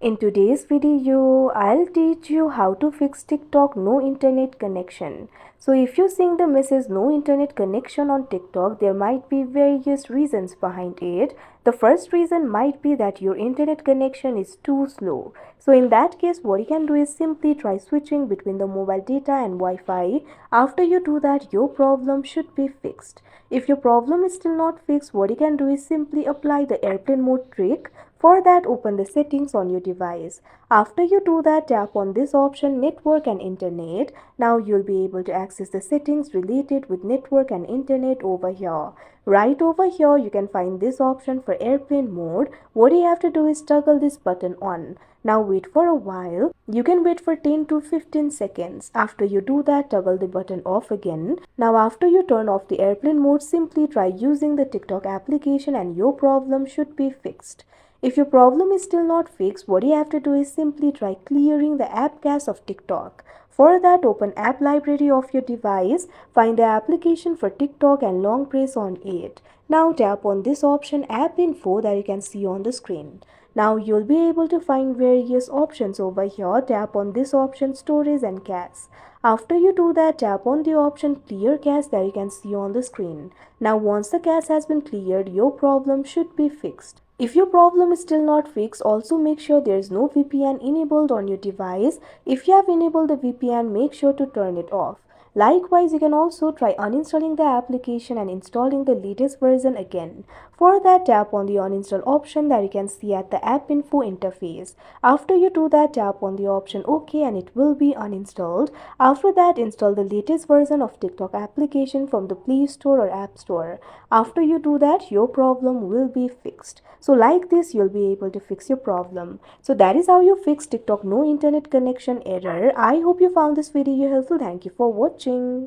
In today's video, I'll teach you how to fix TikTok no internet connection. So if you're seeing the message no internet connection on TikTok, there might be various reasons behind it. The first reason might be that your internet connection is too slow. So in that case, what you can do is simply try switching between the mobile data and Wi-Fi. After you do that, your problem should be fixed. If your problem is still not fixed, what you can do is simply apply the airplane mode trick. For that, open the settings on your device. After you do that, tap on this option Network and Internet. Now you'll be able to access the settings related with network and internet over here. Right over here, you can find this option for airplane mode. What you have to do is toggle this button on. Now wait for a while. You can wait for 10 to 15 seconds. After you do that, toggle the button off again. Now after you turn off the airplane mode, simply try using the TikTok application and your problem should be fixed. If your problem is still not fixed, what you have to do is simply try clearing the app cache of TikTok. For that, open app library of your device, find the application for TikTok and long press on it. Now tap on this option app info that you can see on the screen. Now you'll be able to find various options over here. Tap on this option storage and cache. After you do that, tap on the option clear cache that you can see on the screen. Now once the cache has been cleared, your problem should be fixed. If your problem is still not fixed, also make sure there is no VPN enabled on your device. If you have enabled the VPN, make sure to turn it off. Likewise, you can also try uninstalling the application and installing the latest version again. For that, tap on the uninstall option that you can see at the app info interface. After you do that, tap on the option OK and it will be uninstalled. After that, install the latest version of TikTok application from the Play Store or App Store. After you do that, your problem will be fixed. So like this, you'll be able to fix your problem. So that is how you fix TikTok no internet connection error. I hope you found this video helpful. Thank you for watching.